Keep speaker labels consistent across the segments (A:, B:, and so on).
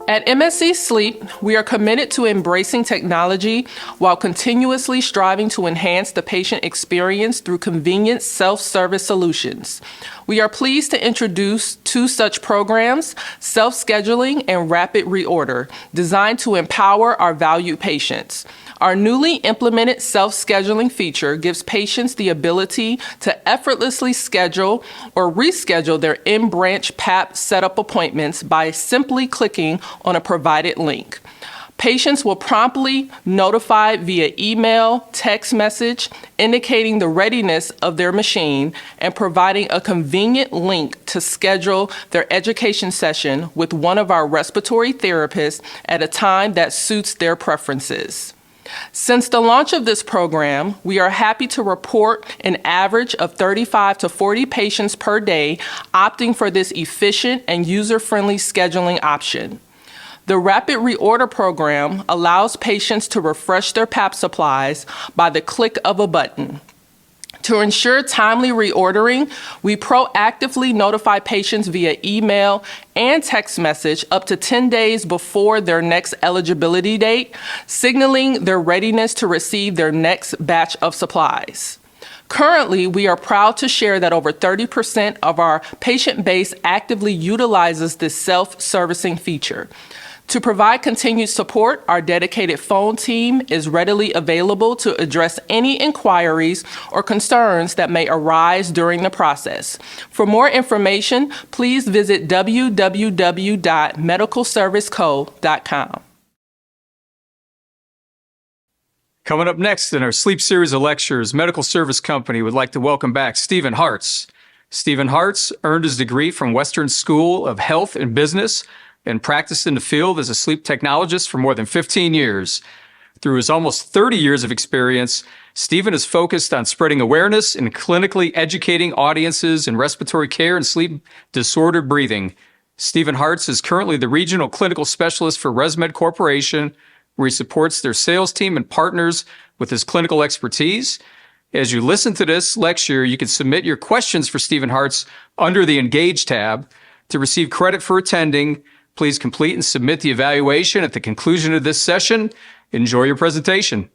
A: At MSC Sleep, we are committed to embracing technology while continuously striving to enhance the patient experience through convenient self-service solutions. We are pleased to introduce two such programs, self-scheduling and rapid reorder, designed to empower our valued patients. Our newly implemented self-scheduling feature gives patients the ability to effortlessly schedule or reschedule their in-branch PAP setup appointments by simply clicking on a provided link. Patients will promptly notify via email, text message, indicating the readiness of their machine and providing a convenient link to schedule their education session with one of our respiratory therapists at a time that suits their preferences. Since the launch of this program, we are happy to report an average of 35 to 40 patients per day opting for this efficient and user-friendly scheduling option. The Rapid Reorder program allows patients to refresh their PAP supplies by the click of a button. To ensure timely reordering, we proactively notify patients via email and text message up to 10 days before their next eligibility date, signaling their readiness to receive their next batch of supplies. Currently, we are proud to share that over 30% of our patient base actively utilizes this self-servicing feature. To provide continued support, our dedicated phone team is readily available to address any inquiries or concerns that may arise during the process. For more information, please visit www.medicalserviceco.com.
B: Coming up next in our sleep series of lectures, Medical Service Company would like to welcome back Stephen Hartz. Stephen Hartz earned his degree from Western School of Health and Business and practiced in the field as a sleep technologist for more than 15 years. Through his almost 30 years of experience, Stephen is focused on spreading awareness and clinically educating audiences in respiratory care and sleep disordered breathing. Stephen Hartz is currently the Regional Clinical Specialist for ResMed Corporation, where he supports their sales team and partners with his clinical expertise. As you listen to this lecture, you can submit your questions for Stephen Hartz under the Engage tab. To receive credit for attending, please complete and submit the evaluation at the conclusion of this session. Enjoy your presentation.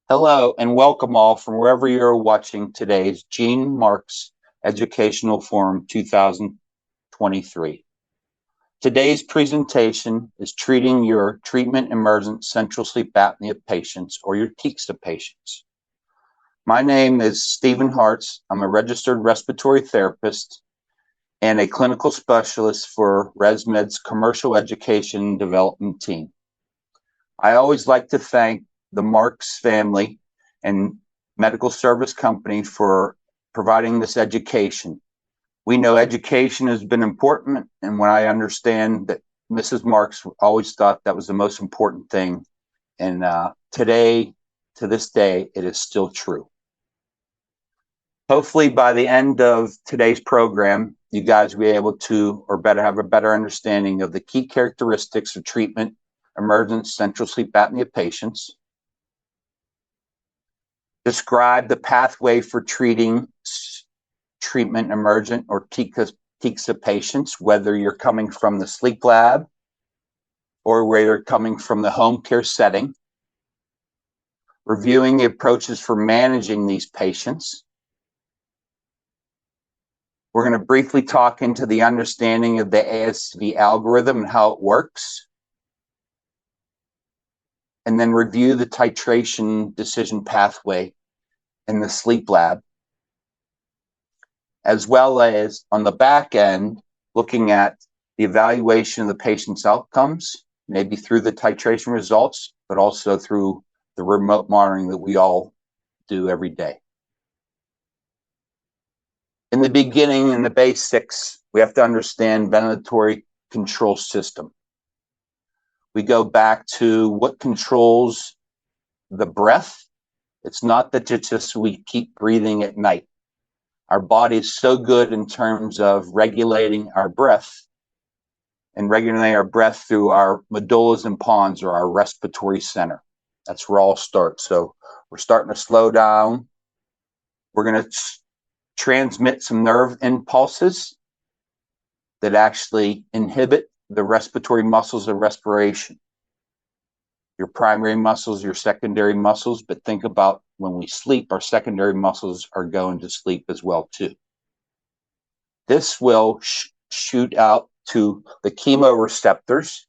C: Hello and welcome all from wherever you're watching today's Marx Educational Forum 2023. Today's presentation is treating your treatment-emergent central sleep apnea patients or your TECSA patients. My name is Stephen Hartz. I'm a registered respiratory therapist and a clinical specialist for ResMed's commercial education development team. I always like to thank the Marx family and Medical Service Company for providing this education. We know education has been important, and when I understand that Mrs. Marx always thought that was the most important thing, and today, to this day, it is still true. Hopefully by the end of today's program, you guys will be able to, or better have a better understanding of the key characteristics of treatment emergent central sleep apnea patients, describe the pathway for treating treatment emergent or TECSA patients, whether you're coming from the sleep lab or whether you're coming from the home care setting, reviewing the approaches for managing these patients. We're going to briefly talk into the understanding of the ASV algorithm and how it works, and then review the titration decision pathway in the sleep lab, as well as on the back end, looking at the evaluation of the patient's outcomes, maybe through the titration results, but also through the remote monitoring that we all do every day. In the beginning, in the basics, we have to understand ventilatory control system. We go back to what controls the breath. It's not that it's just we keep breathing at night. Our body is so good in terms of regulating our breath and regulating our breath through our medullas and pons, or our respiratory center. That's where all starts. So we're starting to slow down. We're going to transmit some nerve impulses that actually inhibit the respiratory muscles of respiration. Your primary muscles, your secondary muscles, but think about when we sleep, our secondary muscles are going to sleep as well too. This will shoot out to the chemoreceptors,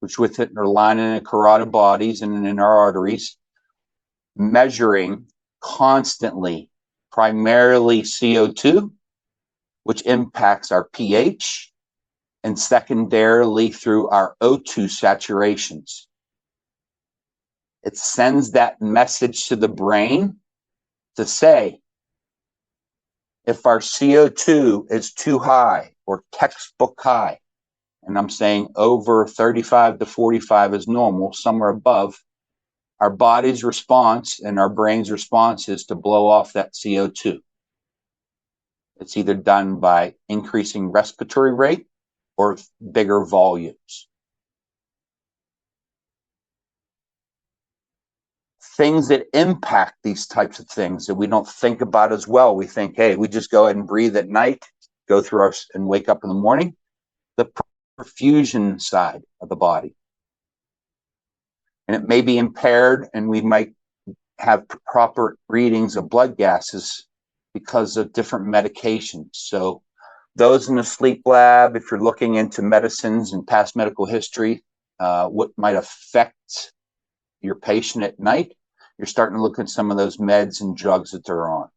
C: which within our lining and carotid bodies and in our arteries, measuring constantly, primarily CO2, which impacts our pH, and secondarily through our O2 saturations. It sends that message to the brain to say, if our CO2 is too high or textbook high, and I'm saying over 35 to 45 is normal, somewhere above, our body's response and our brain's response is to blow off that CO2. It's either done by increasing respiratory rate or bigger volumes. Things that impact these types of things that we don't think about as well. We think, hey, we just go ahead and breathe at night, go through our and wake up in the morning. The perfusion side of the body. And it may be impaired, and we might have proper readings of blood gases because of different medications. So those in the sleep lab, if you're looking into medicines and past medical history, what might affect your patient at night, you're starting to look at some of those meds and drugs that they're on.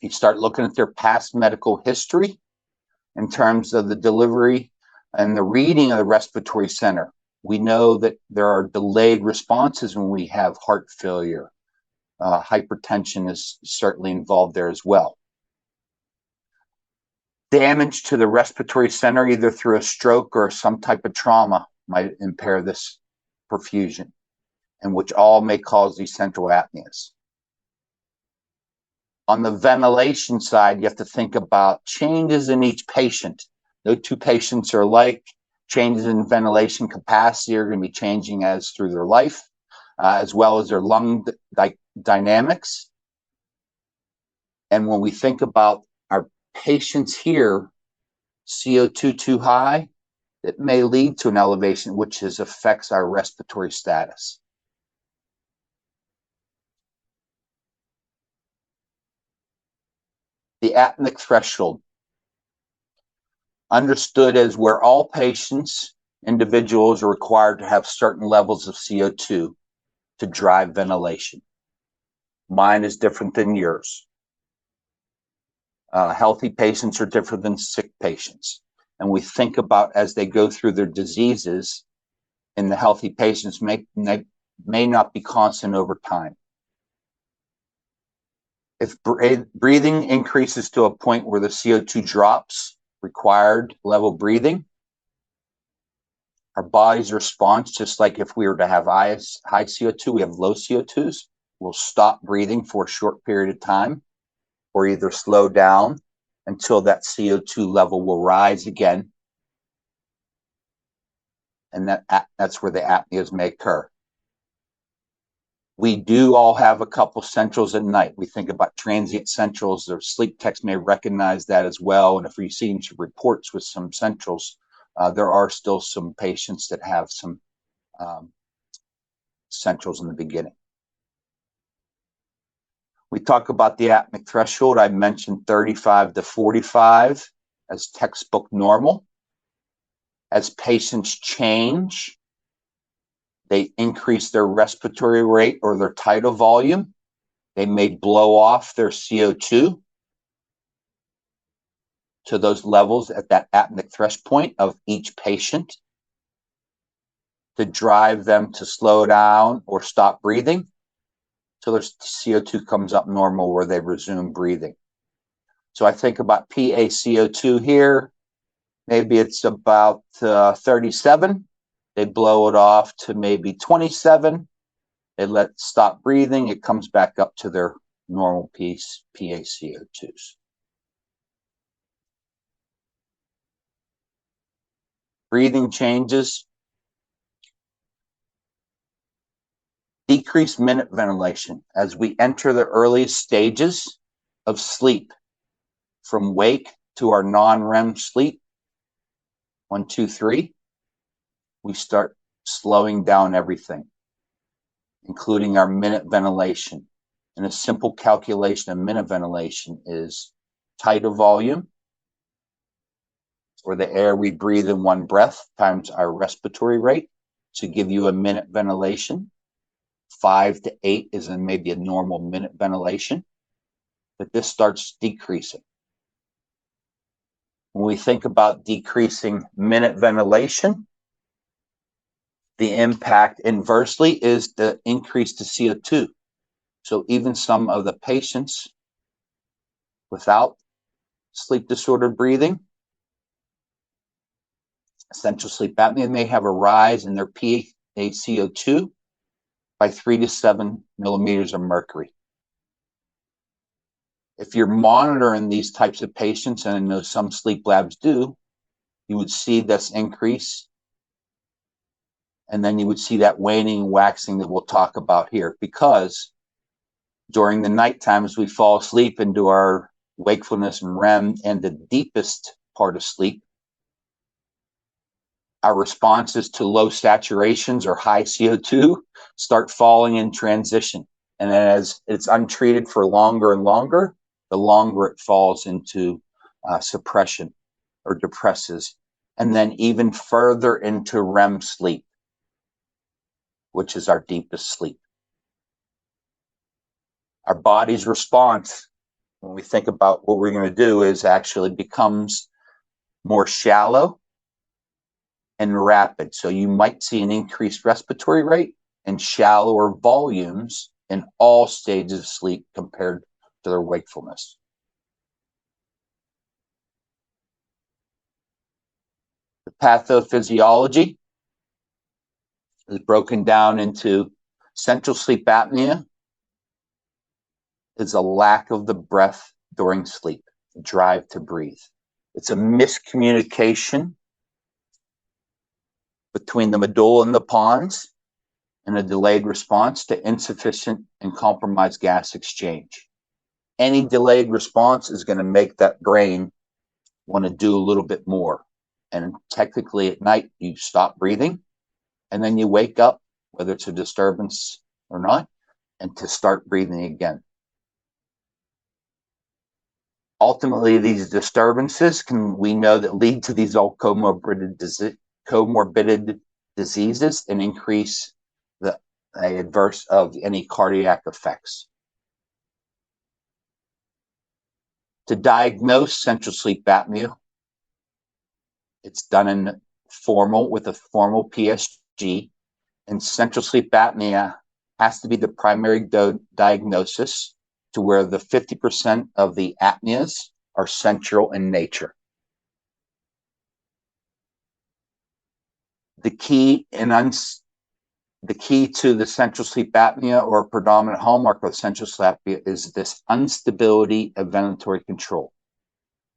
C: You start looking at their past medical history in terms of the delivery and the reading of the respiratory center. We know that there are delayed responses when we have heart failure. Hypertension is certainly involved there as well. Damage to the respiratory center, either through a stroke or some type of trauma, might impair this perfusion, and which all may cause these central apneas. On the ventilation side, you have to think about changes in each patient. No two patients are alike. Changes in ventilation capacity are going to be changing as through their life, as well as their lung dynamics. And when we think about our patients here, CO2 too high, it may lead to an elevation, which affects our respiratory status. The apneic threshold, understood as where all patients, individuals are required to have certain levels of CO2 to drive ventilation. Mine is different than yours. Healthy patients are different than sick patients. And we think about as they go through their diseases, and the healthy patients may not be constant over time. If breathing increases to a point where the CO2 drops, required level breathing, our body's response, just like if we were to have high CO2, we have low CO2s, we'll stop breathing for a short period of time, or either slow down until that CO2 level will rise again. And that's where the apneas may occur. We do all have a couple centrals at night. We think about transient centrals. The sleep techs may recognize that as well. And if we've seen some reports with some centrals, there are still some patients that have some centrals in the beginning. We talk about the apneic threshold. I mentioned 35 to 45 as textbook normal. As patients change, they increase their respiratory rate or their tidal volume. They may blow off their CO2 to those levels at that apneic threshold point of each patient to drive them to slow down or stop breathing till their CO2 comes up normal where they resume breathing. So I think about PaCO2 here. Maybe it's about 37. They blow it off to maybe 27. They stop breathing. It comes back up to their normal PaCO2s. Breathing changes. Decreased minute ventilation. As we enter the earliest stages, of sleep from wake to our non-REM sleep, 1, 2, 3, we start slowing down everything, including our minute ventilation. And a simple calculation of minute ventilation is tidal volume, or the air we breathe in one breath, times our respiratory rate to give you a minute ventilation. 5 to 8 is maybe a normal minute ventilation, but this starts decreasing. When we think about decreasing minute ventilation, the impact inversely is the increase to CO2. So even some of the patients without sleep disordered breathing, essential sleep apnea, may have a rise in their PaCO2 by 3 to 7 millimeters of mercury. If you're monitoring these types of patients, and I know some sleep labs do, you would see this increase, and then you would see that waning and waxing that we'll talk about here, because during the nighttime as we fall asleep into our wakefulness and REM and the deepest part of sleep, our responses to low saturations or high CO2 start falling in transition. And as it's untreated for longer and longer, the longer it falls into suppression or depresses, and then even further into REM sleep, which is our deepest sleep. Our body's response, when we think about what we're going to do, is actually becomes more shallow and rapid. So you might see an increased respiratory rate and shallower volumes in all stages of sleep compared to their wakefulness. The pathophysiology is broken down into central sleep apnea is a lack of the breath during sleep, drive to breathe. It's a miscommunication between the medulla and the pons, and a delayed response to insufficient and compromised gas exchange. Any delayed response is going to make that brain want to do a little bit more. And technically at night, you stop breathing, and then you wake up, whether it's a disturbance or not, and to start breathing again. Ultimately, these disturbances we know that lead to these all comorbid diseases and increase the adverse of any cardiac effects. To diagnose central sleep apnea, it's done with a formal PSG, and central sleep apnea has to be the primary diagnosis, to where the 50% of the apneas are central in nature. The key to the central sleep apnea, or predominant hallmark of central sleep apnea, is this instability of ventilatory control.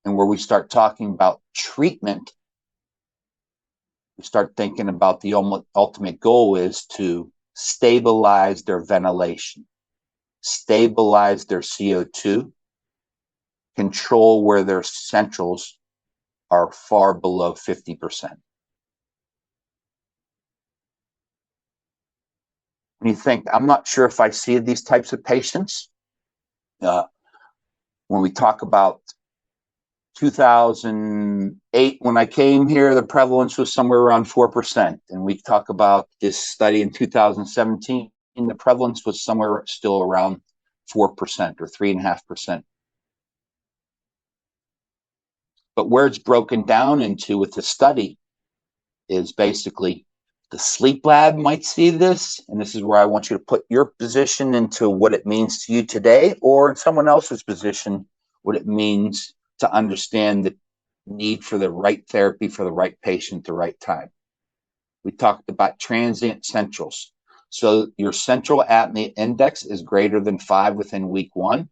C: And where we start talking about treatment, we start thinking about the ultimate goal is to stabilize their ventilation, stabilize their CO2, control where their centrals are far below 50%. When you think, I'm not sure if I see these types of patients. When we talk about 2008, when I came here, the prevalence was somewhere around 4%. And we talk about this study in 2017, the prevalence was somewhere still around 4% or 3.5%. But where it's broken down into with the study is basically the sleep lab might see this, and this is where I want you to put your position into what it means to you today, or in someone else's position, what it means to understand the need for the right therapy for the right patient at the right time. We talked about transient centrals. So your central apnea index is greater than 5 within week 1,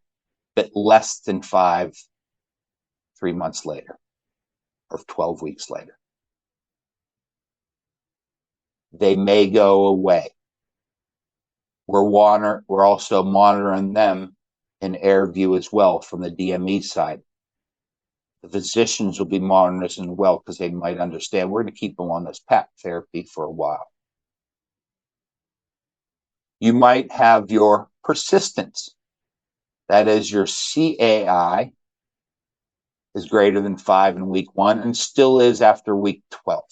C: but less than 5 3 months later or 12 weeks later. They may go away. We're also monitoring them and air view as well from the DME side. The physicians will be monitoring this as well because they might understand we're going to keep them on this PAP therapy for a while. You might have your persistence. That is, your CAI is greater than 5 in week 1 and still is after week 12.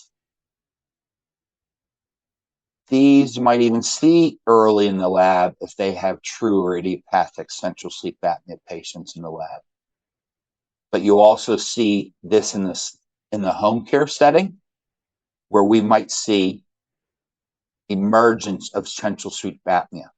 C: These you might even see early in the lab if they have true or idiopathic central sleep apnea patients in the lab. But you also see this in the home care setting, where we might see emergence of central sleep apnea,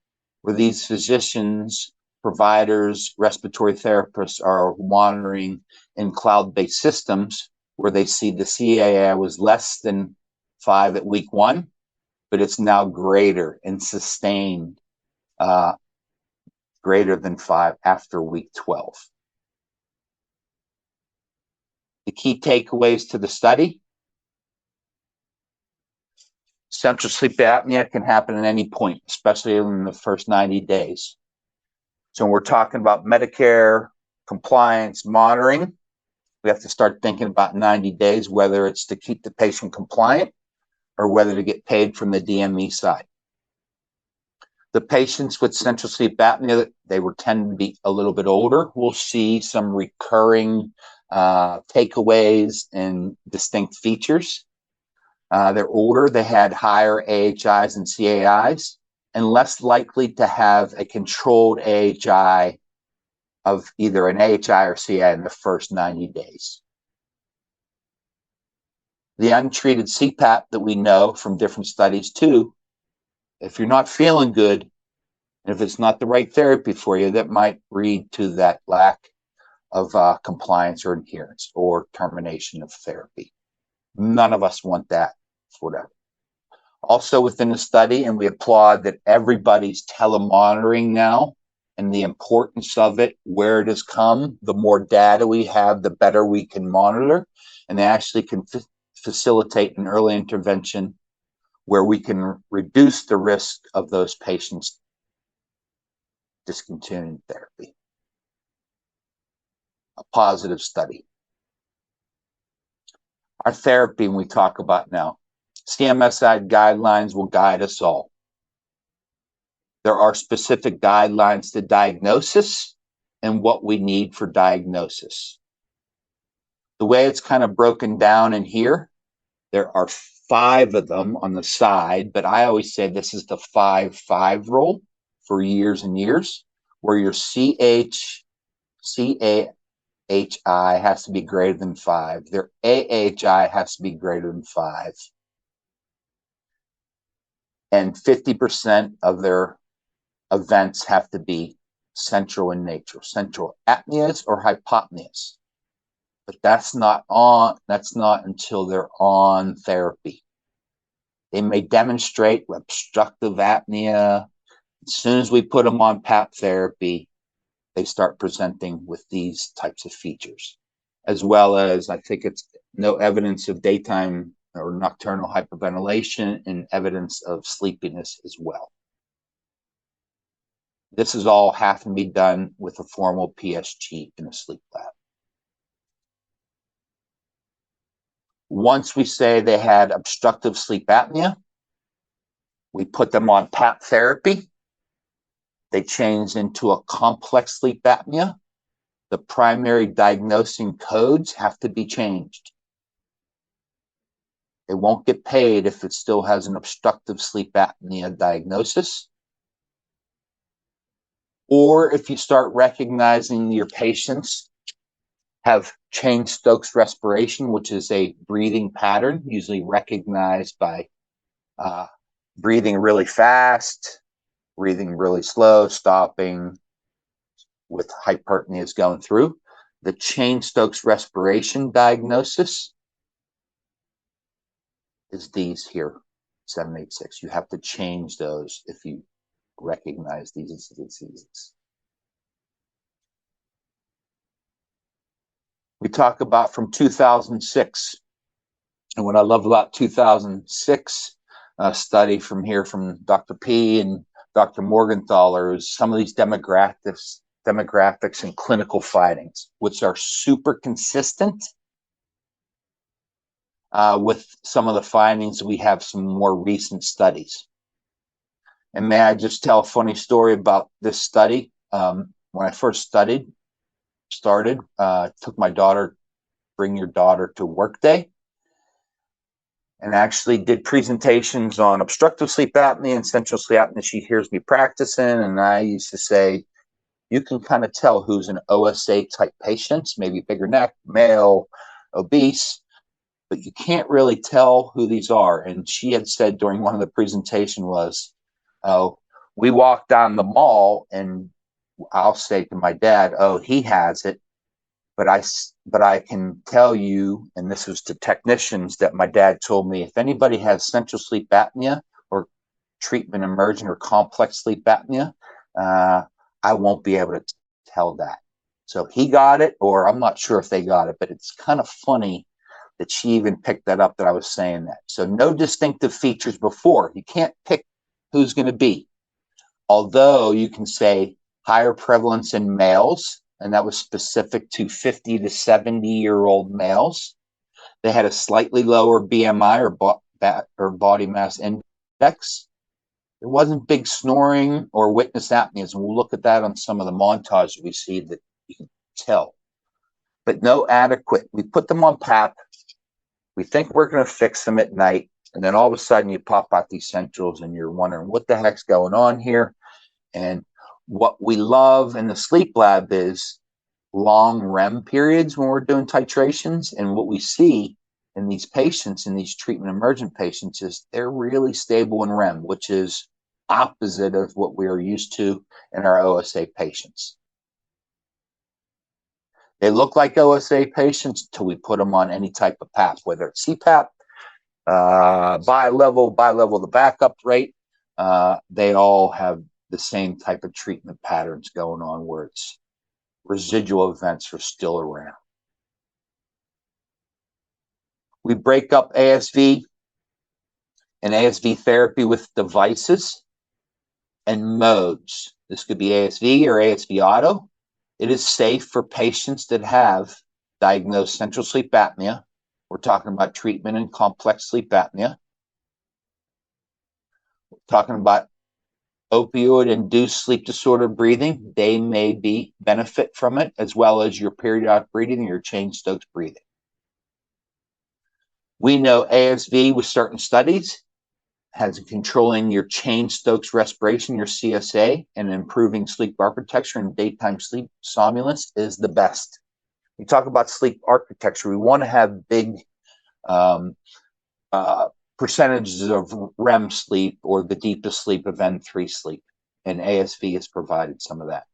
C: where these physicians, providers, respiratory therapists are monitoring in cloud-based systems where they see the CAI was less than 5 at week 1, but it's now greater and sustained greater than 5 after week 12. The key takeaways to the study: central sleep apnea can happen at any point, especially in the first 90 days. So when we're talking about Medicare compliance monitoring, we have to start thinking about 90 days, whether it's to keep the patient compliant or whether to get paid from the DME side. The patients with central sleep apnea, they will tend to be a little bit older. We'll see some recurring takeaways and distinct features. They're older, they had higher AHIs and CAIs, and less likely to have a controlled AHI of either an AHI or CAI in the first 90 days. The untreated CPAP that we know from different studies too, if you're not feeling good, and if it's not the right therapy for you, that might lead to that lack of compliance or adherence or termination of therapy. None of us want that for whatever. Also within the study, and we applaud that everybody's telemonitoring now and the importance of it, where it has come, the more data we have, the better we can monitor, and they actually can facilitate an early intervention where we can reduce the risk of those patients discontinuing therapy. A positive study. Our therapy, when we talk about now, CMSI guidelines will guide us all. There are specific guidelines to diagnosis and what we need for diagnosis. The way it's kind of broken down in here, there are 5 of them on the side, but I always say this is the 5-5 rule for years and years, where your CAHI has to be greater than 5. Their AHI has to be greater than 5. And 50% of their events have to be central in nature, central apneas or hypopneas. But that's not until they're on therapy. They may demonstrate obstructive apnea. As soon as we put them on PAP therapy, they start presenting with these types of features, as well as I think it's no evidence of daytime or nocturnal hyperventilation and evidence of sleepiness as well. This is all have to be done with a formal PSG in a sleep lab. Once we say they had obstructive sleep apnea, we put them on PAP therapy. They change into a complex sleep apnea. The primary diagnosing codes have to be changed. They won't get paid if it still has an obstructive sleep apnea diagnosis. Or if you start recognizing your patients have Cheyne-Stokes respiration, which is a breathing pattern, usually recognized by breathing really fast, breathing really slow, stopping with hyperpneas going through. The Cheyne-Stokes respiration diagnosis is these here, 786. You have to change those if you recognize these diseases. We talk about from 2006. And what I love about 2006 study from here from Dr. P and Dr. Morgenthaler is some of these demographics demographics, and clinical findings, which are super consistent with some of the findings. We have some more recent studies. And may I just tell a funny story about this study? When I first started, took my daughter, bring your daughter to work day, and actually did presentations on obstructive sleep apnea and central sleep apnea. She hears me practicing, and I used to say, you can kind of tell who's an OSA type patient, maybe bigger neck, male, obese, but you can't really tell who these are. And she had said during one of the presentation was, oh, we walk down the mall and I'll say to my dad, oh, he has it. But I can tell you, and this was to technicians, that my dad told me, if anybody has central sleep apnea or treatment emergent or complex sleep apnea, I won't be able to tell that. So he got it, or I'm not sure if they got it, but it's kind of funny that she even picked that up, that I was saying that. So no distinctive features before. You can't pick who's going to be. Although you can say higher prevalence in males, and that was specific to 50 to 70-year-old males. They had a slightly lower BMI or body mass index. There wasn't big snoring or witness apneas, and we'll look at that on some of the montages we see that you can tell. But no adequate. We put them on PAP. We think we're going to fix them at night, and then all of a sudden you pop out these centrals, and you're wondering what the heck's going on here. And what we love in the sleep lab is long REM periods when we're doing titrations. And what we see in these patients, in these treatment emergent patients, is they're really stable in REM, which is opposite of what we are used to in our OSA patients. They look like OSA patients until we put them on any type of PAP, whether it's CPAP, bi-level, the backup rate. They all have the same type of treatment patterns going on, where it's residual events are still around. We break up ASV and ASV therapy with devices and modes. This could be ASV or ASV auto. It is safe for patients that have diagnosed central sleep apnea. We're talking about treatment in complex sleep apnea. We're talking about opioid-induced sleep disorder breathing. They may benefit from it, as well as your periodic breathing and your Cheyne-Stokes breathing. We know ASV with certain studies has controlling your Cheyne-Stokes respiration, your CSA, and improving sleep architecture and daytime sleep somnolence is the best. We talk about sleep architecture. We want to have big percentages of REM sleep, or the deepest sleep of N3 sleep, and ASV has provided some of that.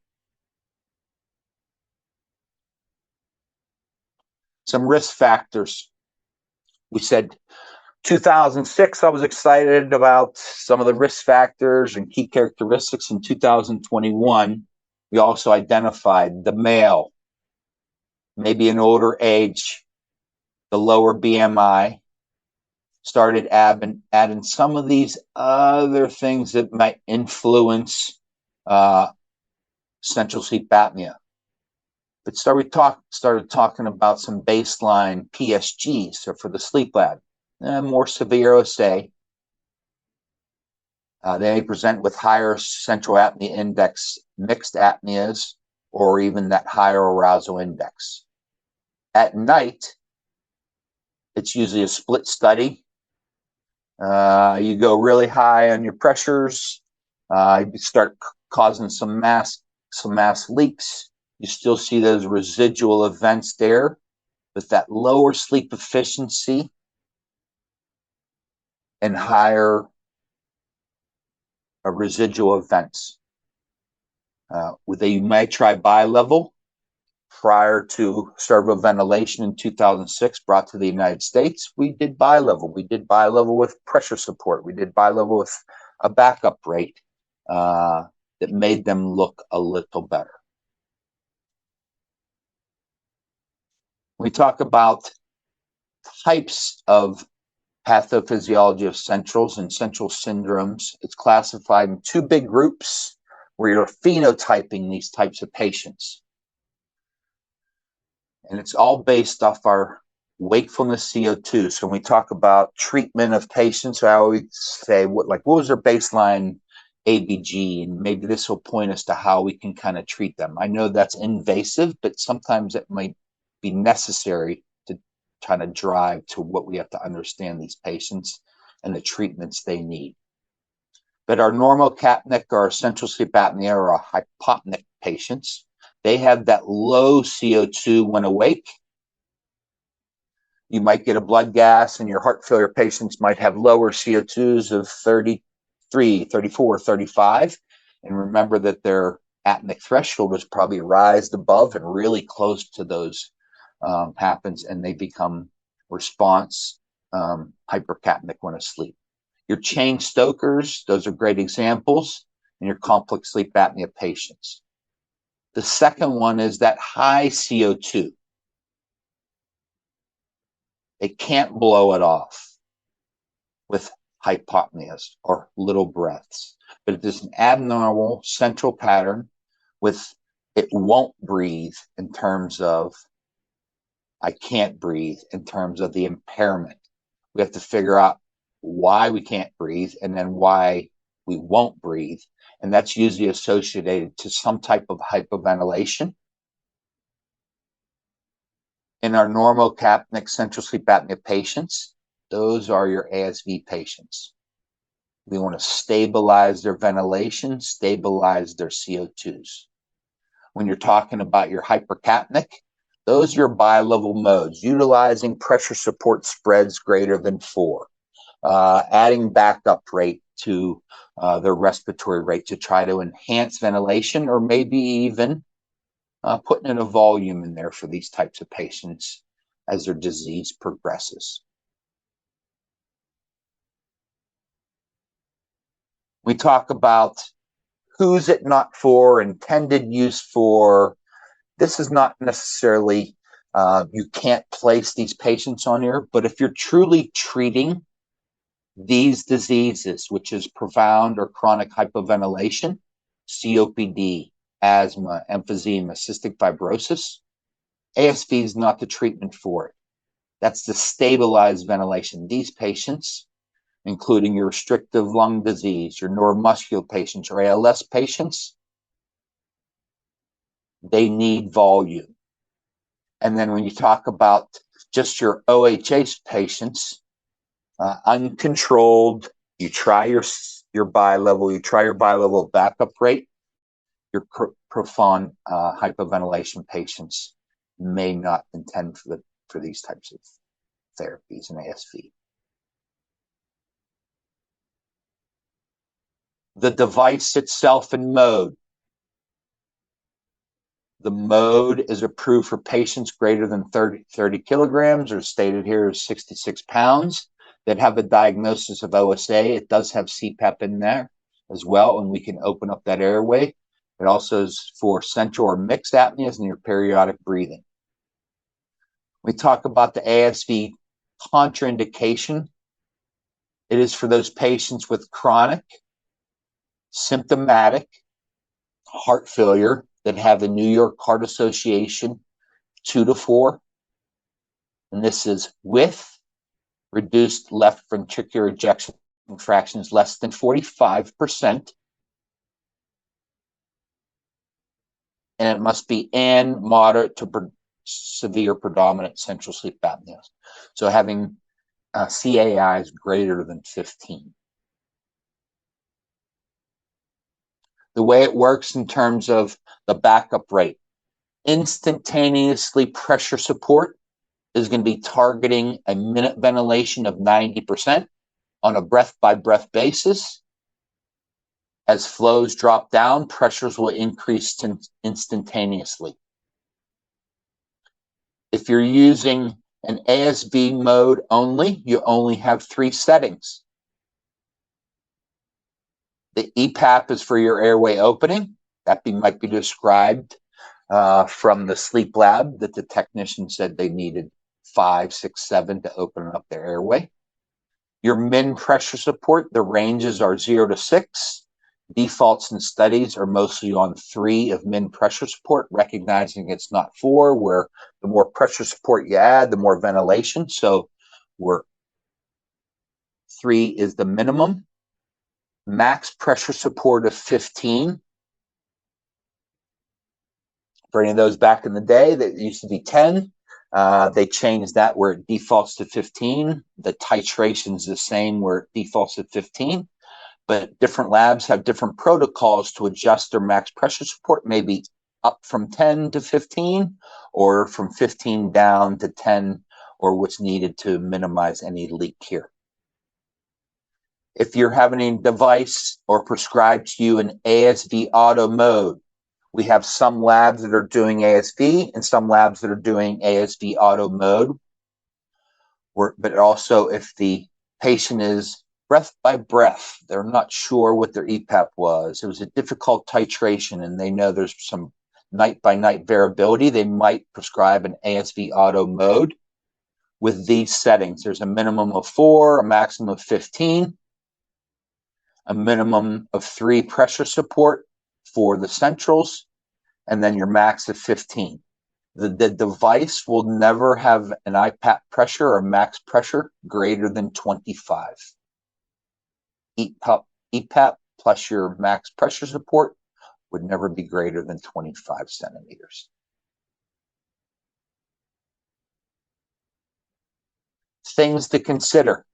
C: Some risk factors. We said 2006, I was excited about some of the risk factors and key characteristics. In 2021, we also identified the male, maybe an older age, the lower BMI, started adding some of these other things that might influence central sleep apnea. But started talking about some baseline PSGs, so for the sleep lab. More severe OSA. They may present with higher central apnea index, mixed apneas, or even that higher arousal index. At night, it's usually a split study. You go really high on your pressures. You start causing some mass leaks. You still see those residual events there, but that lower sleep efficiency and higher residual events. You might try bi-level. Prior to servoventilation in 2006, brought to the United States, we did bi-level. We did bi-level with pressure support. We did bi-level with a backup rate that made them look a little better. We talk about types of pathophysiology of centrals and central syndromes. It's classified in two big groups. where you're phenotyping these types of patients. And it's all based off our wakefulness CO2. So when we talk about treatment of patients, I always say, what was their baseline ABG? And maybe this will point us to how we can kind of treat them. I know that's invasive, but sometimes it might be necessary to kind of drive to what we have to understand these patients and the treatments they need. But our normal capnic or central sleep apnea or hypopneic patients, they have that low CO2 when awake. You might get a blood gas, and your heart failure patients might have lower CO2s of 33, 34, 35. And remember that their apneic threshold is probably rised above and really close to those happens, and they become response hypercapnic when asleep. Your Cheyne-Stokers, those are great examples, and your complex sleep apnea patients. The second one is that high CO2. It can't blow it off with hypopneas or little breaths, but it is an abnormal central pattern with it won't breathe in terms of I can't breathe, in terms of the impairment. We have to figure out why we can't breathe and then why we won't breathe. And that's usually associated to some type of hypoventilation. In our normal capnic central sleep apnea patients, those are your ASV patients. We want to stabilize their ventilation, stabilize their CO2s. When you're talking about your hypercapnic, those are your bi-level modes, utilizing pressure support spreads greater than 4, adding backup rate to their respiratory rate to try to enhance ventilation, or maybe even putting in a volume in there for these types of patients as their disease progresses. We talk about who's it not for, intended use for. This is not necessarily, you can't place these patients on here, but if you're truly treating these diseases, which is profound or chronic hypoventilation, COPD, asthma, emphysema, cystic fibrosis, ASV is not the treatment for it. That's the stabilized ventilation. These patients, including your restrictive lung disease, your neuromuscular patients, or ALS patients, they need volume. And then when you talk about just your OHH patients, uncontrolled, you try your bi-level, you try your bi-level backup rate, your profound hypoventilation patients may not intend for these types of therapies in ASV. The device itself and mode. The mode is approved for patients greater than 30 kilograms, or stated here as 66 pounds, that have a diagnosis of OSA. It does have CPAP in there as well, and we can open up that airway. It also is for central or mixed apneas and your periodic breathing. We talk about the ASV contraindication. It is for those patients with chronic, symptomatic heart failure that have the New York Heart Association 2 to 4. And this is with reduced left ventricular ejection fractions less than 45%. And it must be in moderate to severe predominant central sleep apnea. So having CAIs greater than 15. The way it works in terms of the backup rate, instantaneously pressure support is going to be targeting a minute ventilation of 90% on a breath-by-breath basis. As flows drop down, pressures will increase instantaneously. If you're using an ASV mode only, you only have 3 settings. The EPAP is for your airway opening. That might be described from the sleep lab that the technician said they needed 5, 6, 7 to open up their airway. Your min pressure support, the ranges are 0 to 6. Defaults in studies are mostly on 3 of min pressure support, recognizing it's not 4, where the more pressure support you add, the more ventilation. So we're 3 is the minimum. Max pressure support of 15. For any of those back in the day, that used to be 10. They changed that where it defaults to 15. The titration is the same where it defaults to 15. But different labs have different protocols to adjust their max pressure support, maybe up from 10 to 15 or from 15 down to 10, or what's needed to minimize any leak here. If you're having a device or prescribed to you in ASV auto mode, we have some labs that are doing ASV and some labs that are doing ASV auto mode. But also if the patient is breath by breath, they're not sure what their EPAP was, it was a difficult titration, and they know there's some night by night variability, they might prescribe an ASV auto mode with these settings. There's a minimum of 4, a maximum of 15, a minimum of 3 pressure support for the centrals, and then your max of 15. The device will never have an IPAP pressure or max pressure greater than 25. EPAP plus your max pressure support would never be greater than 25 centimeters. Things to consider.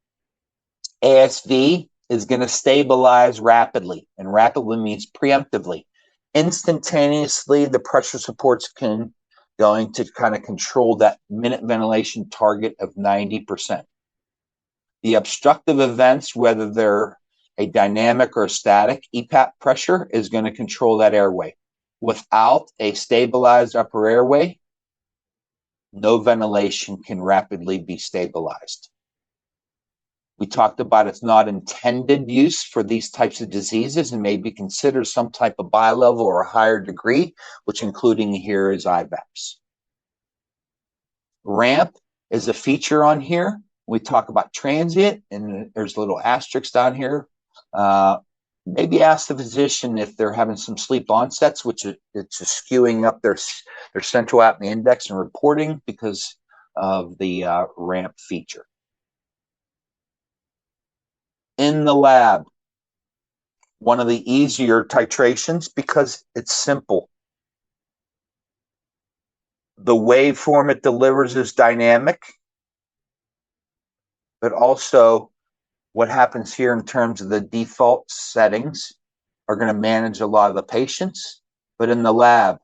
C: ASV is going to stabilize rapidly, and rapidly means preemptively. Instantaneously, the pressure supports going to kind of control that minute ventilation target of 90%. The obstructive events, whether they're a dynamic or a static, EPAP pressure is going to control that airway. Without a stabilized upper airway, no ventilation can rapidly be stabilized. We talked about it's not intended use for these types of diseases and may be considered some type of bi-level or a higher degree, which including here is IVAPs. Ramp is a feature on here. We talk about transient, and there's a little asterisk down here. Maybe ask the physician if they're having some sleep onsets, which it's skewing up their central apnea index and reporting because of the ramp feature. In the lab, one of the easier titrations because it's simple. The waveform it delivers is dynamic, but also what happens here in terms of the default settings are going to manage a lot of the patients. But in the lab,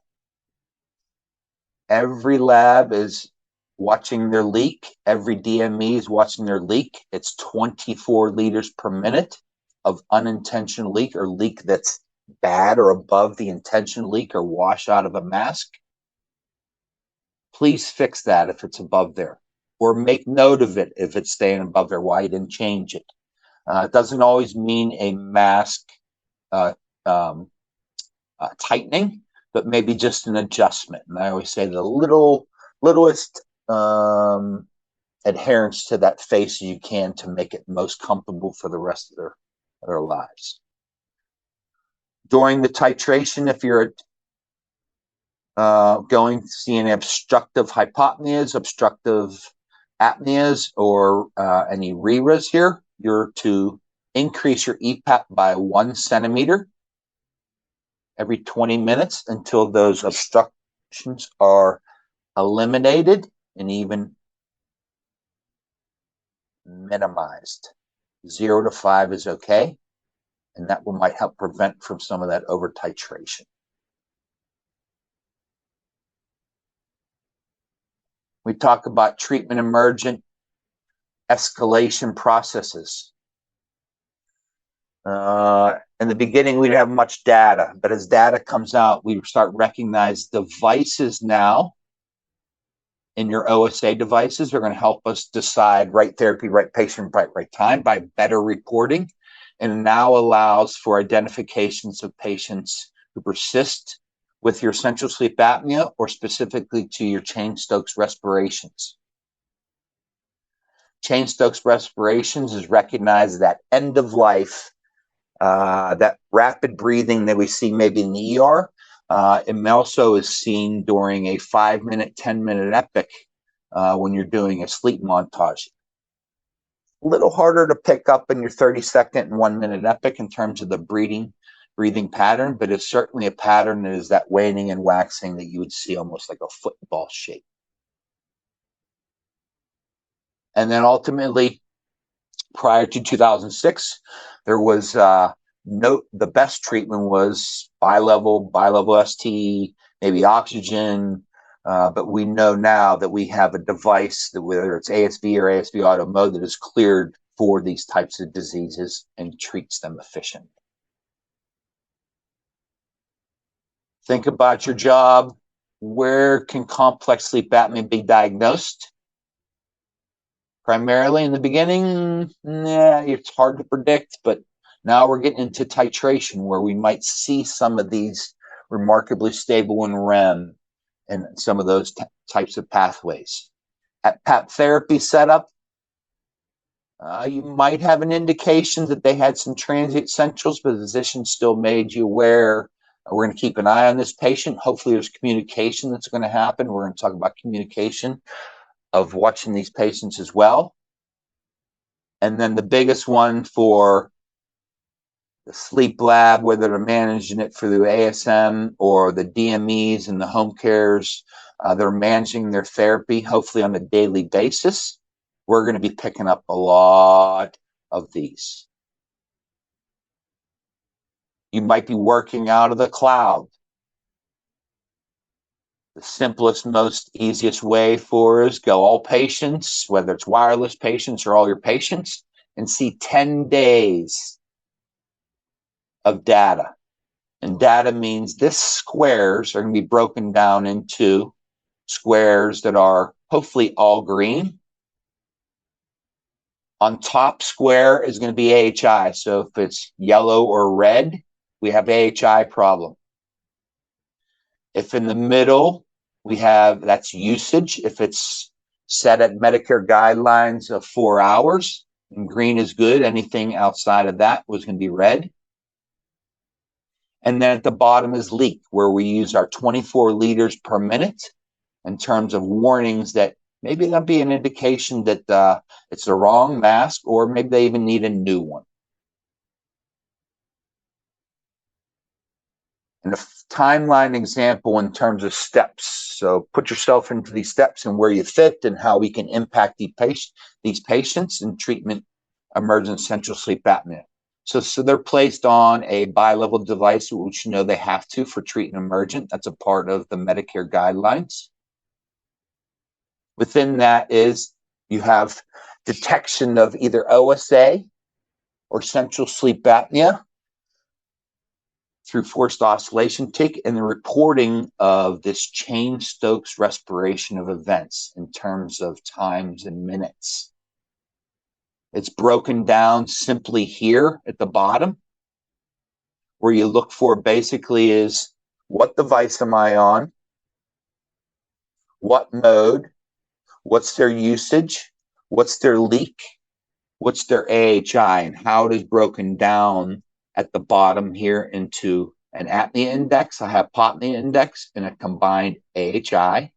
C: every lab is watching their leak. Every DME is watching their leak. It's 24 liters per minute of unintentional leak or leak that's bad or above the intentional leak or wash out of a mask. Please fix that if it's above there, or make note of it if it's staying above there, why you didn't change it. It doesn't always mean a mask tightening, but maybe just an adjustment. And I always say the littlest adherence to that face you can to make it most comfortable for the rest of their lives. During the titration, if you're going to see any obstructive hypopneas, obstructive apneas, or any RERAs here, you're to increase your EPAP by 1 centimeter every 20 minutes until those obstructions are eliminated and even minimized. 0 to 5 is okay, and that might help prevent from some of that over titration. We talk about treatment emergent escalation processes. In the beginning, we didn't have much data, but as data comes out, we start recognize devices now in your OSA devices are going to help us decide right therapy, right patient, right time by better reporting, and now allows for identifications of patients who persist with your central sleep apnea or specifically to your Cheyne-Stokes respirations. Cheyne-Stokes respirations is recognized at end of life That rapid breathing that we see maybe in the ER, it also is seen during a 5-minute, 10-minute epic when you're doing a sleep montage. A little harder to pick up in your 30-second and 1-minute epic in terms of the breathing pattern, but it's certainly a pattern that is that waning and waxing that you would see almost like a football shape. And then ultimately, prior to 2006, there was the best treatment was bilevel ST, maybe oxygen. But we know now that we have a device that, whether it's ASV or ASV auto mode, that is cleared for these types of diseases and treats them efficiently. Think about your job. Where can complex sleep apnea be diagnosed? Primarily in the beginning, it's hard to predict, but now we're getting into titration where we might see some of these remarkably stable in REM and some of those types of pathways. At PAP therapy setup, you might have an indication that they had some transient centrals, but the physician still made you aware. We're going to keep an eye on this patient. Hopefully there's communication that's going to happen. We're going to talk about communication of watching these patients as well. And then the biggest one for the sleep lab, whether they're managing it through the ASM or the DMEs and the home cares, they're managing their therapy, hopefully on a daily basis. We're going to be picking up a lot of these. You might be working out of the cloud. The simplest, most easiest way for is go all patients, whether it's wireless patients or all your patients, and see 10 days of data. And data means this squares are going to be broken down into squares that are hopefully all green. On top square is going to be AHI. So if it's yellow or red, we have AHI problem. If in the middle, we have, that's usage. If it's set at Medicare guidelines of 4 hours, and green is good. Anything outside of that was going to be red. And then at the bottom is leak, where we use our 24 liters per minute in terms of warnings that maybe that'll be an indication that it's the wrong mask, or maybe they even need a new one. And a timeline example in terms of steps. So put yourself into these steps and where you fit and how we can impact these patients in treatment emergent central sleep apnea. So they're placed on a bilevel device, which you know they have to for treating emergent. That's a part of the Medicare guidelines. Within that is you have detection of either OSA or central sleep apnea through forced oscillation tick, and the reporting of this Cheyne-Stokes respiration of events in terms of times and minutes. It's broken down simply here at the bottom, where you look for basically is what device am I on, what mode, what's their usage, what's their leak, what's their AHI, and how it is broken down at the bottom here into an apnea index, a hypopnea index, and a combined AHI,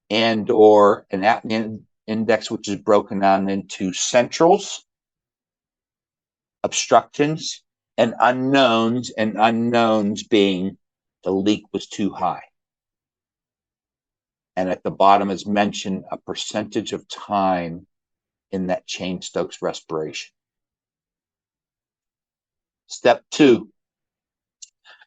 C: and or an apnea index, which is broken down into centrals, obstructions, and unknowns being the leak was too high. And at the bottom is mentioned a percentage of time in that Cheyne-Stokes respiration. Step 2,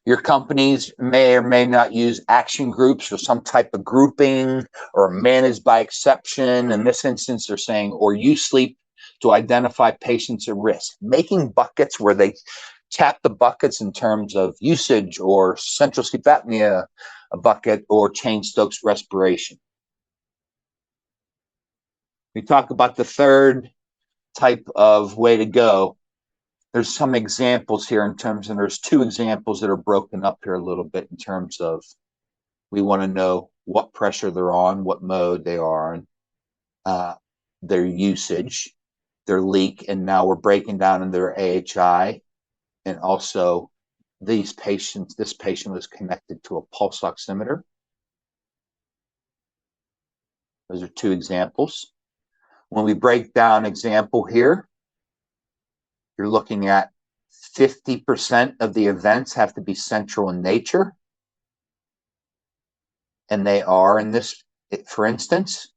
C: your companies may or may not use action groups or some type of grouping or managed by exception. In this instance, they're saying, or use sleep to identify patients at risk. Making buckets where they tap the buckets in terms of usage or central sleep apnea, a bucket, or Cheyne-Stokes respiration. We talk about the third type of way to go. There's some examples here in terms, and there's 2 examples that are broken up here a little bit in terms of we want to know what pressure they're on, what mode they are on, their usage, their leak, and now we're breaking down in their AHI And also this patient was connected to a pulse oximeter. Those are two examples. When we break down example here, you're looking at 50% of the events have to be central in nature. And they are in this, for instance.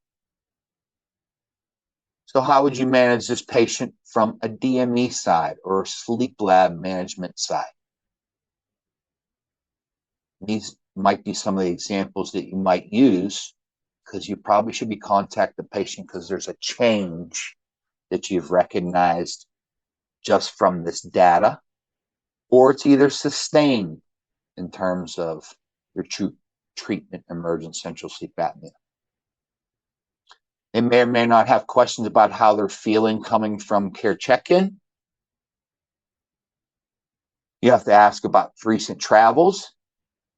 C: So how would you manage this patient from a DME side or a sleep lab management side? These might be some of the examples that you might use, because you probably should be contacting the patient because there's a change that you've recognized just from this data, or it's either sustained in terms of your true treatment emergent central sleep apnea. They may or may not have questions about how they're feeling coming from care check-in. You have to ask about recent travels,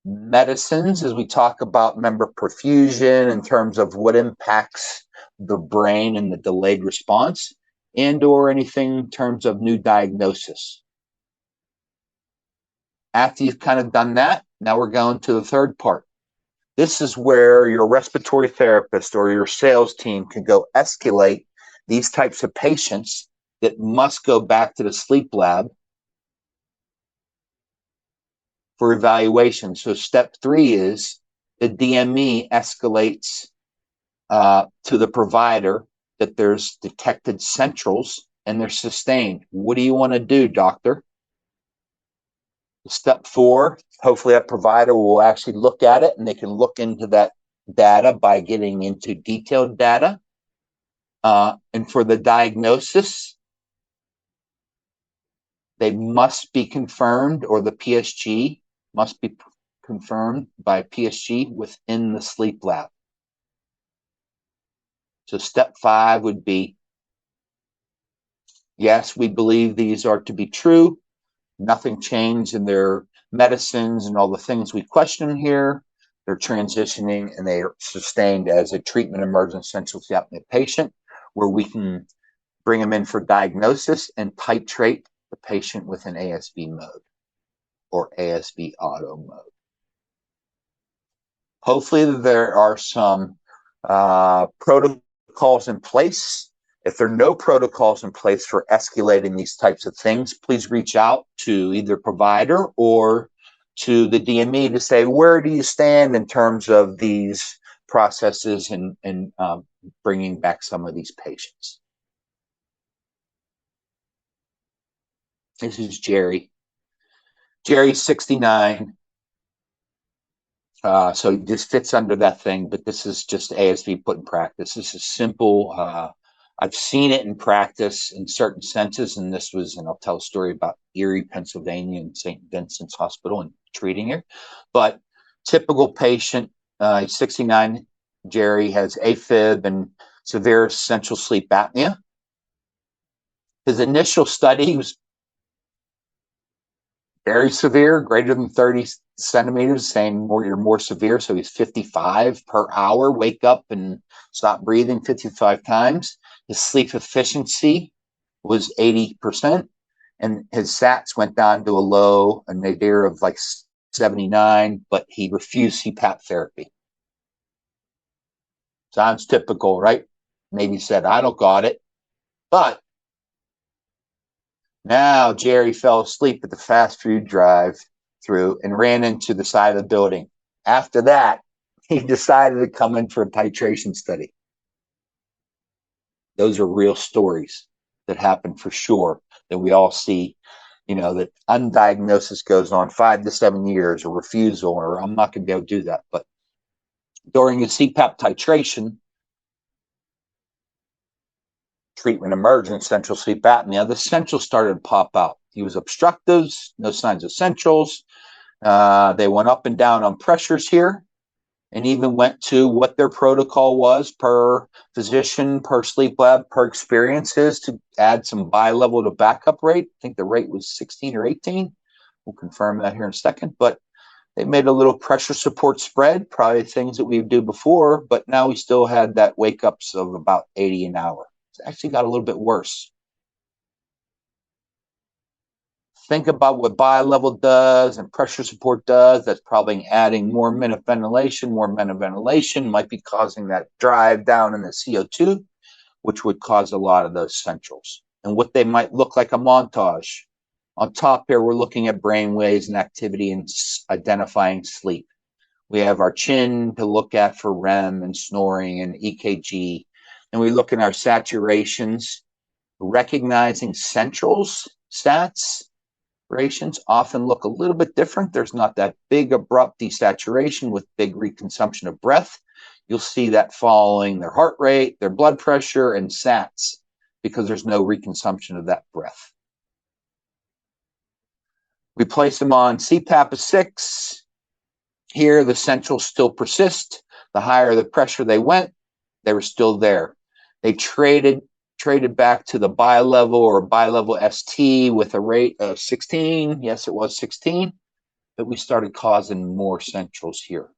C: medicines, as we talk about member perfusion in terms of what impacts the brain and the delayed response, and or anything in terms of new diagnosis. After you've kind of done that, now we're going to the third part. This is where your respiratory therapist or your sales team can go escalate these types of patients that must go back to the sleep lab for evaluation. So step 3 is the DME escalates to the provider that there's detected centrals and they're sustained. What do you want to do, doctor? Step 4, hopefully that provider will actually look at it and they can look into that data by getting into detailed data. And for the diagnosis, they must be confirmed, or the PSG must be confirmed by PSG within the sleep lab. So step 5 would be, yes, we believe these are to be true. Nothing changed in their medicines and all the things we question here. They're transitioning and they are sustained as a treatment emergent central sleep apnea patient, where we can bring them in for diagnosis and titrate the patient with an ASV mode or ASV auto mode. Hopefully there are some protocols in place. If there are no protocols in place for escalating these types of things, please reach out to either provider or to the DME to say, where do you stand in terms of these processes and bringing back some of these patients. This is Jerry. Jerry's 69. So he just fits under that thing, but this is just ASV put in practice. This is simple. I've seen it in practice in certain senses, and this was, and I'll tell a story about Erie, Pennsylvania, and St. Vincent's Hospital and treating her. But typical patient, he's 69. Jerry has AFib and severe central sleep apnea. His initial study was very severe, greater than 30 centimeters, saying you're more severe. So he's 55 per hour, wake up and stop breathing 55 times. His sleep efficiency was 80%, and his SATs went down to a low, a nadir of like 79, but he refused CPAP therapy. Sounds typical, right? Maybe said, I don't got it. But now Jerry fell asleep at the fast food drive-through and ran into the side of the building. After that, he decided to come in for a titration study. Those are real stories that happen for sure, that we all see, that undiagnosis goes on 5 to 7 years, or refusal, or I'm not going to be able to do that. But during the CPAP titration, treatment emergent central sleep apnea, the centrals started to pop out. He was obstructives, no signs of centrals. They went up and down on pressures here, and even went to what their protocol was per physician, per sleep lab, per experiences, to add some bi-level to backup rate. I think the rate was 16 or 18. We'll confirm that here in a second. But they made a little pressure support spread, probably things that we would do before, but now we still had that wake-ups of about 80 an hour. It's actually got a little bit worse. Think about what bi-level does and pressure support does. That's probably adding more minute ventilation. More minute ventilation might be causing that drive down in the CO2, which would cause a lot of those centrals. And what they might look like a montage. On top here, we're looking at brain waves and activity and identifying sleep. We have our chin to look at for REM and snoring and EKG. And we look at our saturations, recognizing centrals, saturations often look a little bit different. There's not that big abrupt desaturation with big reconsumption of breath. You'll see that following their heart rate, their blood pressure, and sats, because there's no reconsumption of that breath. We place them on CPAP of 6. Here, the centrals still persist. The higher the pressure they went, they were still there. They traded back to the bi-level or bi-level ST with a rate of 16. Yes, it was 16, but we started causing more centrals here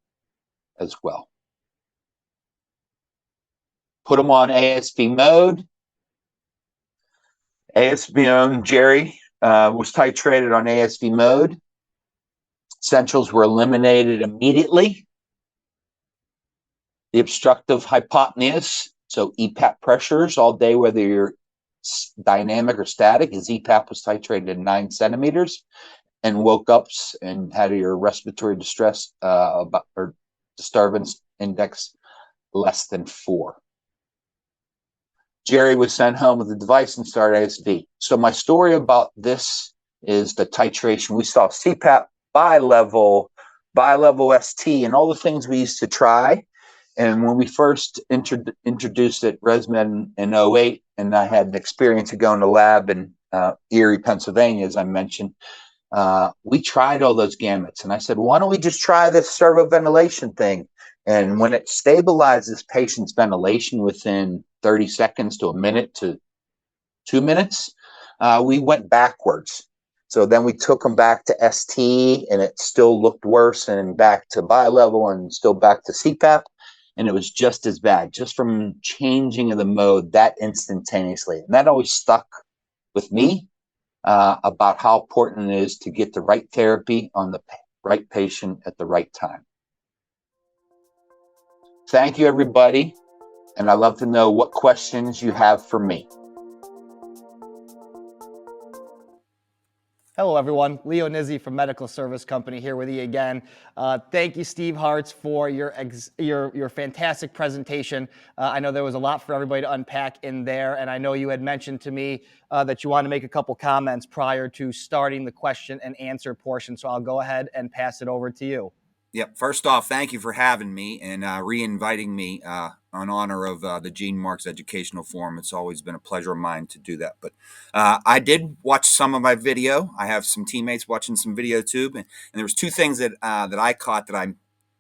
C: as well. Put them on ASV mode. ASV mode, Jerry was titrated on ASV mode. Centrals were eliminated immediately. The obstructive hypopneas, so EPAP pressures all day, whether you're dynamic or static, his EPAP was titrated at 9 centimeters and woke up and had your respiratory distress or disturbance index less than 4. Jerry was sent home with the device and started ASV. So my story about this is the titration. We saw CPAP, bi-level ST, and all the things we used to try. And when we first introduced it, ResMed in 08, and I had an experience of going to lab in Erie, Pennsylvania, as I mentioned, we tried all those gamuts. And I said, why don't we just try this servoventilation thing? And when it stabilizes patient's ventilation within 30 seconds to a minute to 2 minutes, we went backwards. So then we took them back to ST, and it still looked worse, and back to bi-level, and still back to CPAP. And it was just as bad, just from changing of the mode that instantaneously. And that always stuck with me about how important it is to get the right therapy on the right patient at the right time. Thank you, everybody. And I'd love to know what questions you have for me.
D: Hello, everyone. Leo Nizzi from Medical Service Company here with you again. Thank you, Steve Hartz, for your fantastic presentation. I know there was a lot for everybody to unpack in there, and I know you had mentioned to me that you want to make a couple comments prior to starting the question and answer portion, so I'll go ahead and pass it over to you.
E: Yep. First off, thank you for having me and re-inviting me in honor of the Gene Marx Educational Forum. It's always been a pleasure of mine to do that. But I did watch some of my video. I have some teammates watching some video too, and there was 2 things that I caught that I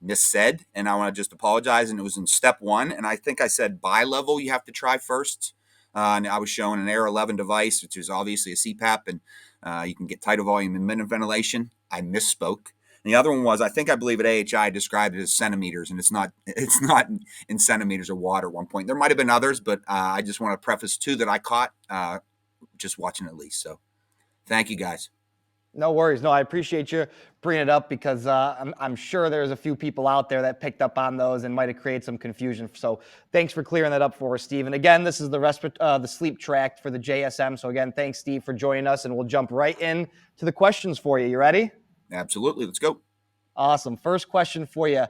E: missaid, and I want to just apologize. And it was in step 1, and I think I said bi-level you have to try first. And I was showing an Air 11 device, which is obviously a CPAP, and you can get tidal volume and minute ventilation. I misspoke. And the other one was, I believe at AHI described it as centimeters, and it's not in centimeters of water at one point. There might have been others, but I just want to preface 2 that I caught just watching at least. So thank you, guys.
D: No worries. No, I appreciate you bringing it up because I'm sure there's a few people out there that picked up on those and might have created some confusion. So thanks for clearing that up for us, Steve. And again, this is the sleep track for the JSM. So again, thanks, Steve, for joining us, and we'll jump right in to the questions for you. You ready?
E: Absolutely. Let's go.
D: Awesome. First question for you.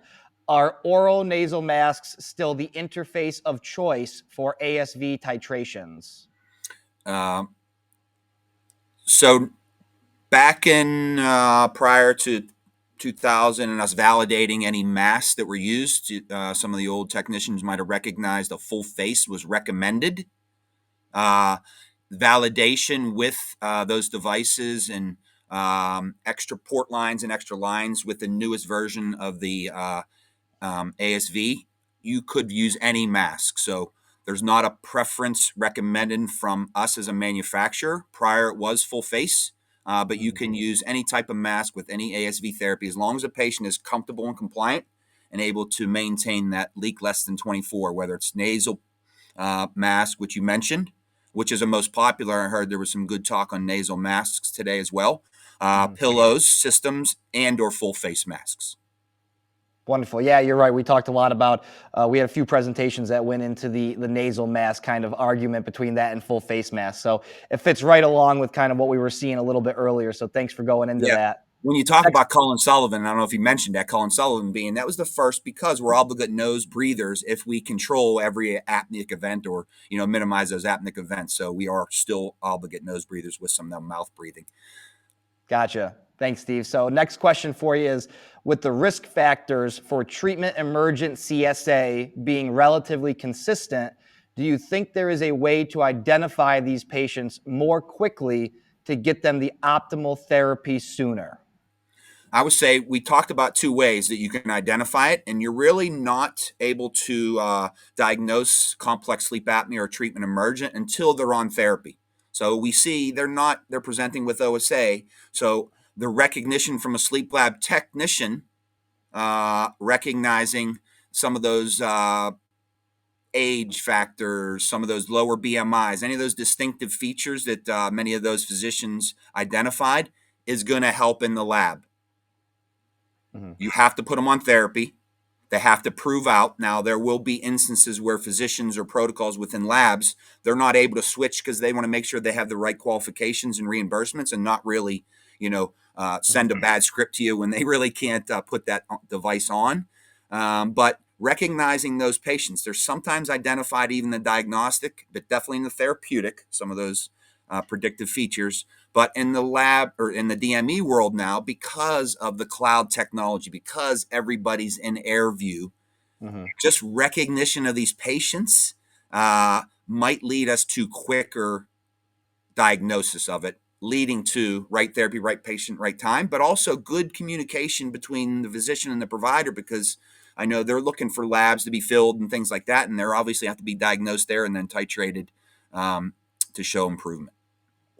D: Are oral nasal masks still the interface of choice for ASV titrations?
E: So back in prior to 2000 and us validating any masks that were used, some of the old technicians might have recognized a full face was recommended. Validation with those devices and extra port lines and extra lines with the newest version of the ASV, you could use any mask. So there's not a preference recommended from us as a manufacturer. Prior it was full face, but you can use any type of mask with any ASV therapy as long as the patient is comfortable and compliant and able to maintain that leak less than 24, whether it's nasal mask, which you mentioned, which is a most popular. I heard there was some good talk on nasal masks today as well. Pillows, systems, and or full face masks.
D: Wonderful. Yeah, you're right. We talked a lot about, we had a few presentations that went into the nasal mask kind of argument between that and full face mask. So it fits right along with kind of what we were seeing a little bit earlier. So thanks for going into that.
E: When you talk about Colin Sullivan, I don't know if you mentioned that, Colin Sullivan being, that was the first, because we're obligate nose breathers if we control every apneic event or, minimize those apneic events. So we are still obligate nose breathers with some mouth breathing.
D: Gotcha. Thanks, Steve. So next question for you is, with the risk factors for treatment emergent CSA being relatively consistent, do you think there is a way to identify these patients more quickly to get them the optimal therapy sooner?
E: I would say we talked about two ways that you can identify it, and you're really not able to diagnose complex sleep apnea or treatment emergent until they're on therapy. So we see they're presenting with OSA. So the recognition from a sleep lab technician, recognizing some of those age factors, some of those lower BMIs, any of those distinctive features that many of those physicians identified, is going to help in the lab. You have to put them on therapy. They have to prove out. Now, there will be instances where physicians or protocols within labs, they're not able to switch because they want to make sure they have the right qualifications and reimbursements and not really, send a bad script to you when they really can't put that device on. But recognizing those patients, they're sometimes identified even in the diagnostic, but definitely in the therapeutic, some of those predictive features. But in the lab or in the DME world now, because of the cloud technology, because everybody's in AirView, just recognition of these patients might lead us to quicker diagnosis of it, leading to right therapy, right patient, right time, but also good communication between the physician and the provider, because I know they're looking for labs to be filled and things like that, and they're obviously have to be diagnosed there and then titrated to show improvement.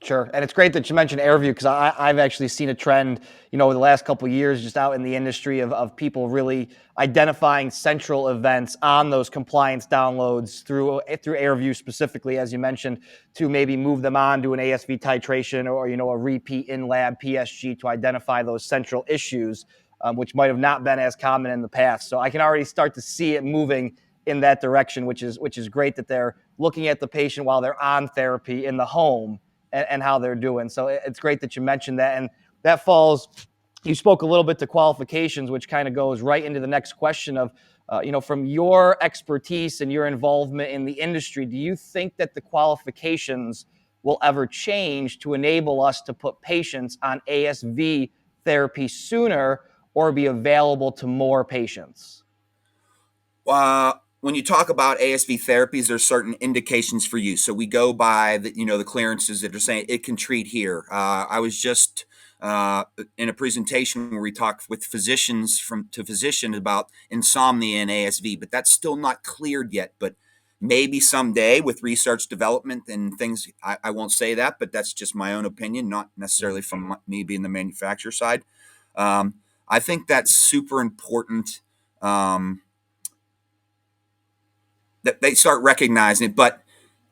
D: Sure. And it's great that you mentioned AirView, because I've actually seen a trend, over the last couple of years, just out in the industry of people really identifying central events on those compliance downloads through AirView specifically, as you mentioned, to maybe move them on to an ASV titration or, a repeat in-lab PSG to identify those central issues, which might have not been as common in the past. So I can already start to see it moving in that direction, which is great that they're looking at the patient while they're on therapy in the home and how they're doing. So it's great that you mentioned that. And that falls, you spoke a little bit to qualifications, which kind of goes right into the next question of, from your expertise and your involvement in the industry, do you think that the qualifications will ever change to enable us to put patients on ASV therapy sooner or be available to more patients?
E: When you talk about ASV therapies, there's certain indications for use. So we go by the clearances that are saying it can treat here. I was just in a presentation where we talked with physicians to physicians about insomnia and ASV, but that's still not cleared yet. But maybe someday with research development and things, I won't say that, but that's just my own opinion, not necessarily from me being the manufacturer side. I think that's super important. That they start recognizing it, but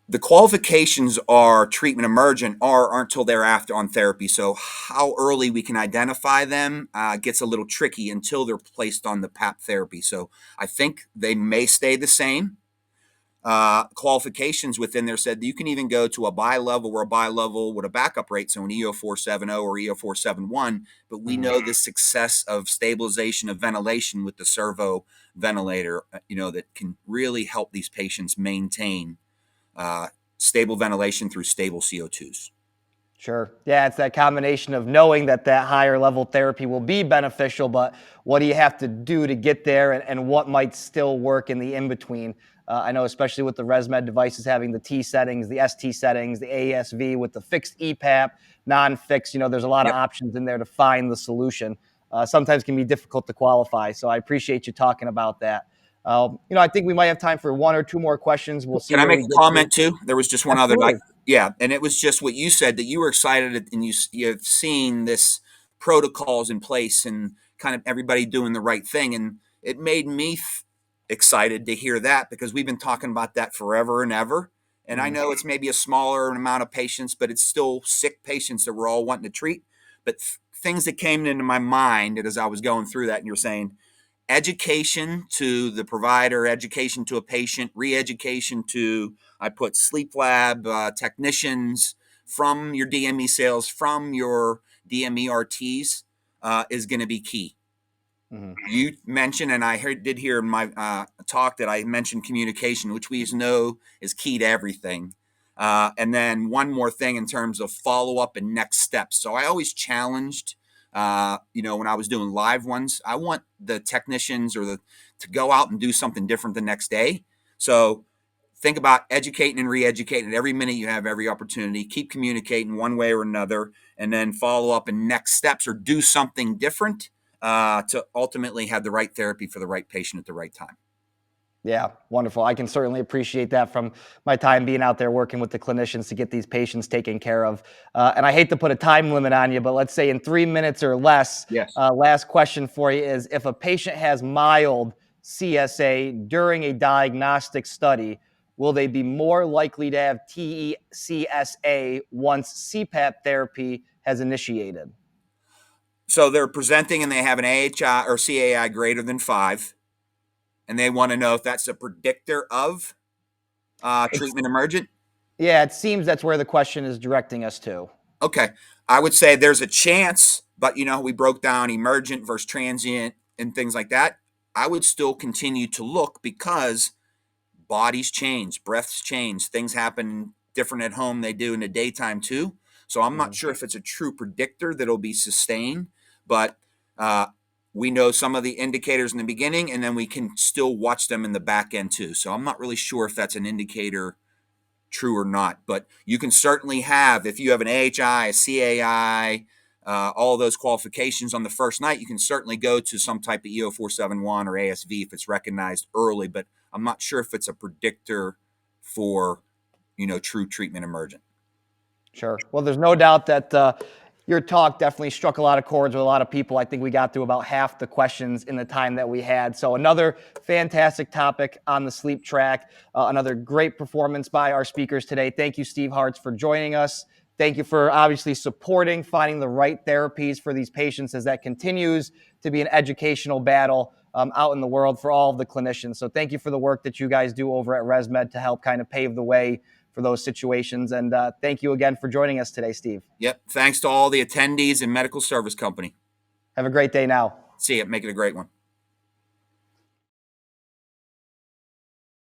E: the qualifications are treatment emergent aren't until they're after on therapy. So how early we can identify them gets a little tricky until they're placed on the PAP therapy. So I think they may stay the same. Qualifications within there said you can even go to a bi-level or a bi-level with a backup rate, so an EO470 or EO471, but we know the success of stabilization of ventilation with the servo ventilator, that can really help these patients maintain stable ventilation through stable CO2s.
D: Sure. Yeah, it's that combination of knowing that higher level therapy will be beneficial, but what do you have to do to get there, and what might still work in the in-between? I know especially with the ResMed devices having the T settings, the ST settings, the ASV with the fixed EPAP, non-fixed, there's a lot of options in there to find the solution. Sometimes can be difficult to qualify. So I appreciate you talking about that. I think we might have time for one or two more questions. We'll see.
E: Can I make a comment too? There was just one other, and it was just what you said, that you were excited and you've seen this protocols in place and kind of everybody doing the right thing. And it made me excited to hear that, because we've been talking about that forever and ever. And I know it's maybe a smaller amount of patients, but it's still sick patients that we're all wanting to treat. But things that came into my mind as I was going through that, and you're saying education to the provider, education to a patient, re-education to, I put sleep lab technicians, from your DME sales, from your DME RTs, is going to be key. You mentioned, and I did hear in my talk that I mentioned communication, which we know is key to everything. And then one more thing in terms of follow-up and next steps. So I always challenged, when I was doing live ones, I want the technicians to go out and do something different the next day. So think about educating and re-educating every minute you have, every opportunity. Keep communicating one way or another, and then follow up and next steps, or do something different to ultimately have the right therapy for the right patient at the right time.
D: Yeah, wonderful. I can certainly appreciate that from my time being out there working with the clinicians to get these patients taken care of. And I hate to put a time limit on you, but let's say in 3 minutes or less.
E: Yes.
D: Last question for you is, if a patient has mild CSA during a diagnostic study, will they be more likely to have TECSA once CPAP therapy has initiated?
E: So they're presenting and they have an AHI or CAI greater than 5, and they want to know if that's a predictor of treatment emergent.
D: Yeah, it seems that's where the question is directing us to.
E: Okay. I would say there's a chance, but we broke down emergent versus transient and things like that. I would still continue to look, because bodies change, breaths change, things happen different at home they do in the daytime too. So I'm not sure if it's a true predictor that'll be sustained, but we know some of the indicators in the beginning, and then we can still watch them in the back end too. So I'm not really sure if that's an indicator true or not, but you can certainly have, if you have an AHI, a CAI, all those qualifications on the first night, you can certainly go to some type of EO471 or ASV if it's recognized early, but I'm not sure if it's a predictor for, true treatment emergent.
D: Sure. Well, there's no doubt that your talk definitely struck a lot of chords with a lot of people. I think we got through about half the questions in the time that we had. So another fantastic topic on the sleep track, another great performance by our speakers today. Thank you, Steve Hartz, for joining us. Thank you for obviously supporting finding the right therapies for these patients, as that continues to be an educational battle out in the world for all of the clinicians. So thank you for the work that you guys do over at ResMed to help kind of pave the way for those situations. And thank you again for joining us today, Steve.
E: Yep. Thanks to all the attendees and medical service company.
D: Have a great day now.
E: See you. Make it a great one.